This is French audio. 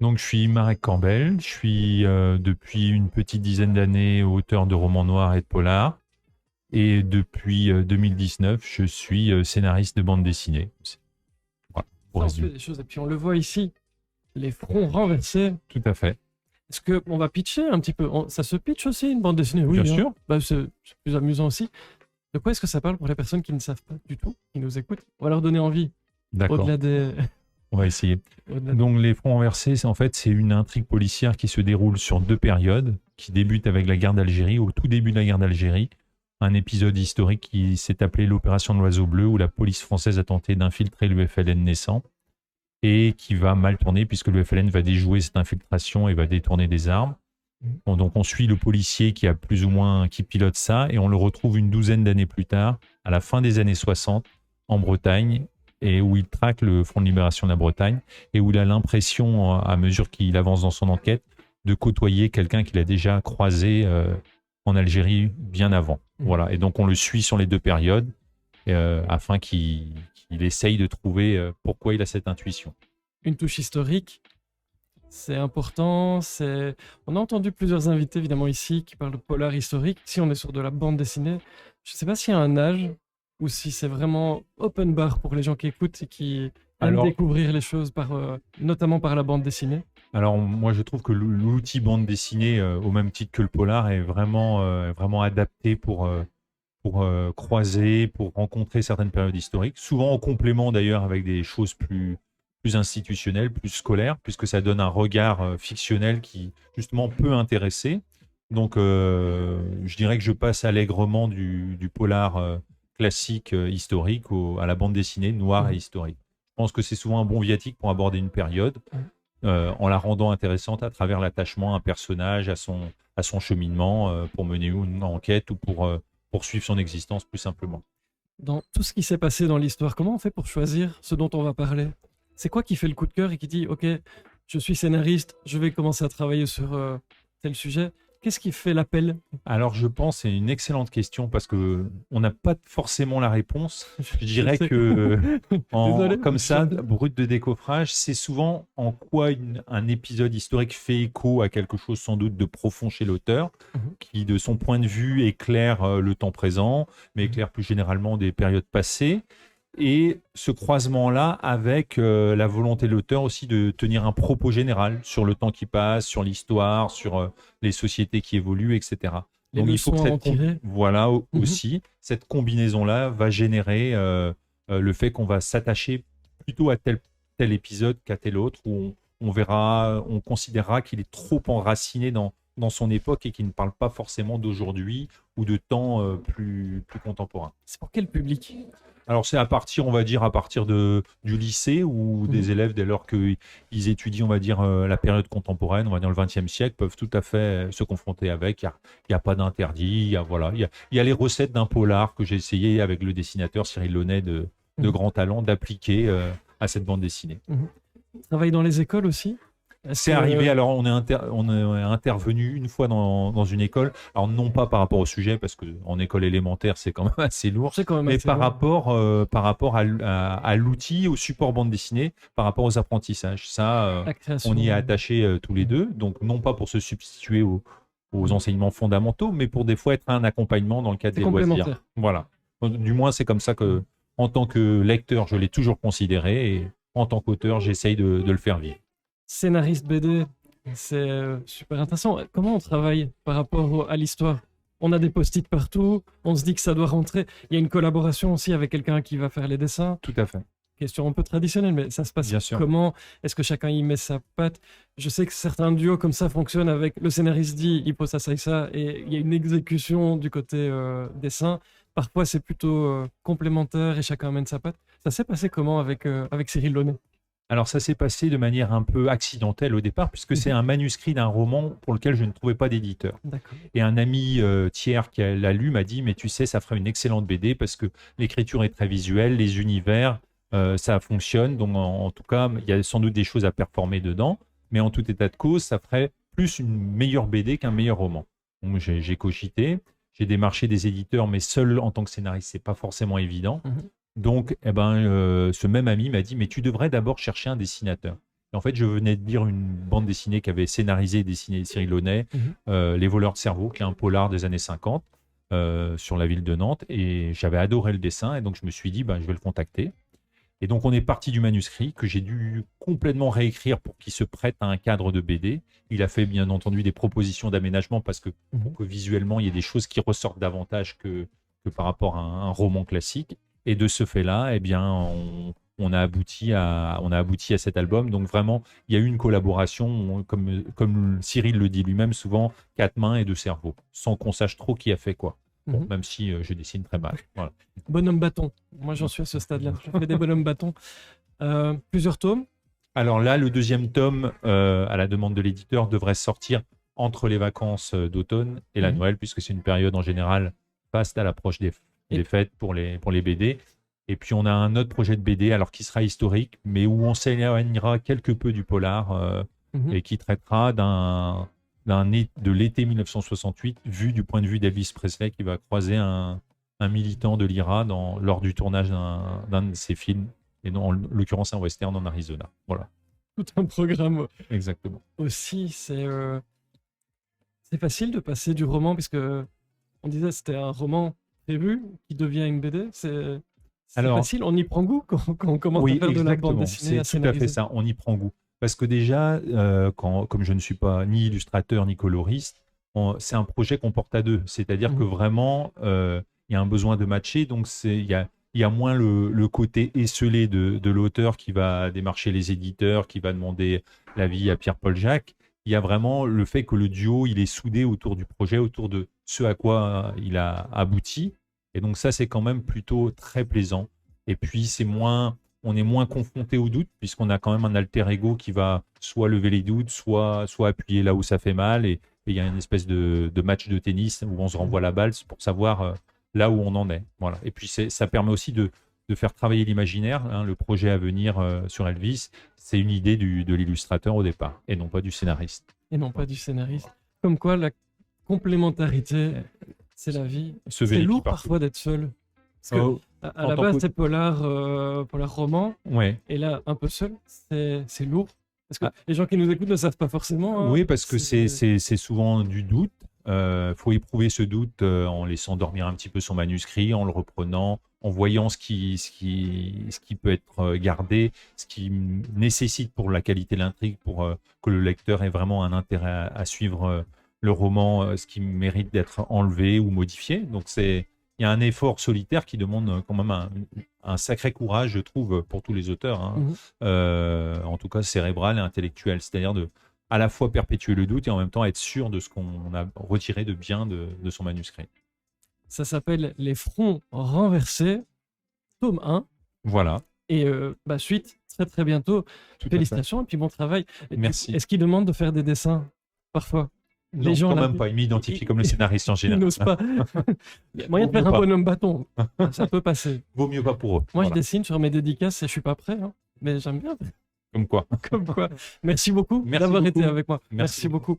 Donc, je suis Marek Campbell. Je suis depuis une petite dizaine d'années auteur de romans noirs et de polars. Et depuis 2019, je suis scénariste de bande dessinée. Voilà, pour Ça, on fait résumer. des choses. Et puis on le voit ici, les fronts renversés. Tout à fait. Est-ce qu'on va pitcher un petit peu ça se pitch aussi, une bande dessinée? Bien Oui, hein. sûr. Bah, c'est plus amusant aussi. De quoi est-ce que ça parle pour les personnes qui ne savent pas du tout, qui nous écoutent? On va leur donner envie, D'accord. au-delà des... On va essayer. au-delà Donc, Les Fronts renversés, c'est une intrigue policière qui se déroule sur 2 périodes, qui débute avec la guerre d'Algérie, au tout début de la guerre d'Algérie, un épisode historique qui s'est appelé l'opération de l'Oiseau Bleu, où la police française a tenté d'infiltrer l'UFLN naissant, et qui va mal tourner puisque l'UFLN va déjouer cette infiltration et va détourner des armes. Bon, donc on suit le policier qui pilote ça, et on le retrouve une douzaine d'années plus tard, à la fin des années 60, en Bretagne, et où il traque le Front de Libération de la Bretagne, et où il a l'impression, à mesure qu'il avance dans son enquête, de côtoyer quelqu'un qu'il a déjà croisé en Algérie bien avant. Voilà. Et donc on le suit sur les 2 périodes, afin qu'il essaye de trouver pourquoi il a cette intuition. Une touche historique, c'est important. On a entendu plusieurs invités, évidemment, ici, qui parlent de polar historique. Si on est sur de la bande dessinée, je ne sais pas s'il y a un âge ou si c'est vraiment open bar pour les gens qui écoutent et qui aiment découvrir les choses, notamment par la bande dessinée. Alors, moi, je trouve que l'outil bande dessinée, au même titre que le polar, est vraiment adapté pour croiser, pour rencontrer certaines périodes historiques, souvent en complément d'ailleurs avec des choses plus institutionnelles, plus scolaires, puisque ça donne un regard fictionnel qui justement peut intéresser. Donc je dirais que je passe allègrement du polar classique historique à la bande dessinée noire et historique. Je pense que c'est souvent un bon viatique pour aborder une période, en la rendant intéressante à travers l'attachement à un personnage, à son cheminement, pour mener une enquête ou pour poursuivre son existence plus simplement. Dans tout ce qui s'est passé dans l'histoire, comment on fait pour choisir ce dont on va parler? C'est quoi qui fait le coup de cœur et qui dit, OK, je suis scénariste, je vais commencer à travailler sur tel sujet? Qu'est-ce qui fait l'appel? Alors, je pense que c'est une excellente question parce qu'on n'a pas forcément la réponse. Je dirais que, Désolé, comme ça, brut de décoffrage, c'est souvent en quoi un épisode historique fait écho à quelque chose sans doute de profond chez l'auteur, qui, de son point de vue, éclaire le temps présent, mais éclaire plus généralement des périodes passées. Et ce croisement-là avec la volonté de l'auteur aussi de tenir un propos général sur le temps qui passe, sur l'histoire, sur les sociétés qui évoluent, etc. Les Donc il faut que leçons à en tirer. voilà aussi, cette combinaison-là va générer le fait qu'on va s'attacher plutôt à tel épisode qu'à tel autre, où on verra, on considérera qu'il est trop enraciné dans son époque et qu'il ne parle pas forcément d'aujourd'hui ou de temps plus contemporain. C'est pour quel public? Alors c'est on va dire, à partir du lycée, où des élèves, dès lors qu'ils étudient, on va dire, la période contemporaine, on va dire le XXe siècle, peuvent tout à fait se confronter avec. Il n'y a pas d'interdit. Il y a les recettes d'un polar que j'ai essayé avec le dessinateur Cyril Launay de grand talent d'appliquer à cette bande dessinée. Travaille dans les écoles aussi? C'est arrivé, alors on est intervenu une fois dans une école, alors non pas par rapport au sujet, parce qu'en école élémentaire c'est quand même assez lourd, mais par rapport à l'outil, au support bande dessinée, par rapport aux apprentissages. Ça, on y est attaché tous les deux, donc non pas pour se substituer aux enseignements fondamentaux, mais pour des fois être un accompagnement dans le cadre des loisirs. Voilà. Du moins c'est comme ça que, en tant que lecteur, je l'ai toujours considéré, et en tant qu'auteur, j'essaye de le faire vivre. Scénariste BD, c'est super intéressant. Comment on travaille par rapport à l'histoire? On a des post-it partout, on se dit que ça doit rentrer. Il y a une collaboration aussi avec quelqu'un qui va faire les dessins. Tout à fait. Question un peu traditionnelle, mais ça se passe comment? Est-ce que chacun y met sa patte? Je sais que certains duos comme ça fonctionnent avec le scénariste dit, il pose ça et ça, et il y a une exécution du côté dessin. Parfois, c'est plutôt complémentaire et chacun amène sa patte. Ça s'est passé comment avec Cyril Launay? Alors ça s'est passé de manière un peu accidentelle au départ, puisque c'est un manuscrit d'un roman pour lequel je ne trouvais pas d'éditeur. Et un ami tiers qui l'a lu m'a dit, mais tu sais, ça ferait une excellente BD parce que l'écriture est très visuelle, les univers, ça fonctionne. Donc en tout cas, il y a sans doute des choses à performer dedans, mais en tout état de cause, ça ferait plus une meilleure BD qu'un meilleur roman. Donc j'ai cogité, j'ai démarché des éditeurs, mais seul en tant que scénariste, c'est pas forcément évident. Donc, ce même ami m'a dit, mais tu devrais d'abord chercher un dessinateur. Et en fait, je venais de lire une bande dessinée qu'avait scénarisé et dessiné Cyril Launay, Les voleurs de cerveau, qui est un polar des années 50 sur la ville de Nantes. Et j'avais adoré le dessin. Et donc, je me suis dit, je vais le contacter. Et donc, on est parti du manuscrit que j'ai dû complètement réécrire pour qu'il se prête à un cadre de BD. Il a fait, bien entendu, des propositions d'aménagement pour que visuellement, il y ait des choses qui ressortent davantage que par rapport à un roman classique. Et de ce fait-là, eh bien, on a abouti à cet album. Donc, vraiment, il y a eu une collaboration, comme Cyril le dit lui-même souvent, 4 mains et 2 cerveaux, sans qu'on sache trop qui a fait quoi. Bon, même si je dessine très mal. Voilà. Bonhomme bâton. Moi, j'en suis à ce stade-là. Je fais des bonhommes bâtons. Plusieurs tomes. Alors là, le deuxième tome, à la demande de l'éditeur, devrait sortir entre les vacances d'automne et la Noël, puisque c'est une période en général faste à l'approche des fêtes pour les BD. Et puis, on a un autre projet de BD, alors qui sera historique, mais où on s'éloignera quelque peu du polar et qui traitera de l'été 1968, vu du point de vue d'Elvis Presley, qui va croiser un militant de l'IRA lors du tournage d'un de ses films, et non, en l'occurrence un western en Arizona. Voilà. Tout un programme. Exactement. Aussi, c'est facile de passer du roman, puisque on disait que c'était un roman prévu qui devient une BD. C'est facile, on y prend goût quand on commence à faire de la bande dessinée. C'est tout à fait ça, on y prend goût. Parce que déjà, comme je ne suis pas ni illustrateur ni coloriste, c'est un projet qu'on porte à deux. C'est-à-dire que vraiment, il y a un besoin de matcher. Donc, il y a moins le côté esselé de l'auteur qui va démarcher les éditeurs, qui va demander l'avis à Pierre-Paul Jacques. Il y a vraiment le fait que le duo, il est soudé autour du projet, autour de ce à quoi il a abouti. Et donc ça, c'est quand même plutôt très plaisant. Et puis, on est moins confronté aux doutes, puisqu'on a quand même un alter ego qui va soit lever les doutes, soit appuyer là où ça fait mal. Et il y a une espèce de match de tennis où on se renvoie la balle pour savoir là où on en est. Voilà. Et puis, ça permet aussi de faire travailler l'imaginaire. Hein. Le projet à venir sur Elvis, c'est une idée de l'illustrateur au départ, et non pas du scénariste. Comme quoi, la complémentarité, c'est la vie. C'est lourd parfois d'être seul. Parce que à la base, c'est polar roman. Ouais. Et là, un peu seul, c'est lourd. Parce que les gens qui nous écoutent ne savent pas forcément. Hein. Oui, parce que c'est souvent du doute. Faut éprouver ce doute en laissant dormir un petit peu son manuscrit, en le reprenant, en voyant ce qui peut être gardé, ce qui nécessite pour la qualité de l'intrigue, pour que le lecteur ait vraiment un intérêt à suivre le roman, ce qui mérite d'être enlevé ou modifié. Donc il y a un effort solitaire qui demande quand même un sacré courage, je trouve, pour tous les auteurs, hein. En tout cas cérébral et intellectuel, c'est-à-dire à la fois perpétuer le doute et en même temps être sûr de ce qu'on a retiré de bien de son manuscrit. Ça s'appelle Les Fronts renversés, tome 1. Voilà. Et suite, très très bientôt. Félicitations et puis bon travail. Merci. Est-ce qu'ils demandent de faire des dessins parfois? Non, quand même pas. Ils m'identifient comme le scénariste en général. Ils n'osent pas. Il y a moyen de faire un bonhomme bâton. Ça peut passer. Vaut mieux pas pour eux. Moi, je dessine sur mes dédicaces et je suis pas prêt. Hein. Mais j'aime bien. Comme quoi. Comme quoi. Merci beaucoup d'avoir été avec moi. Merci beaucoup.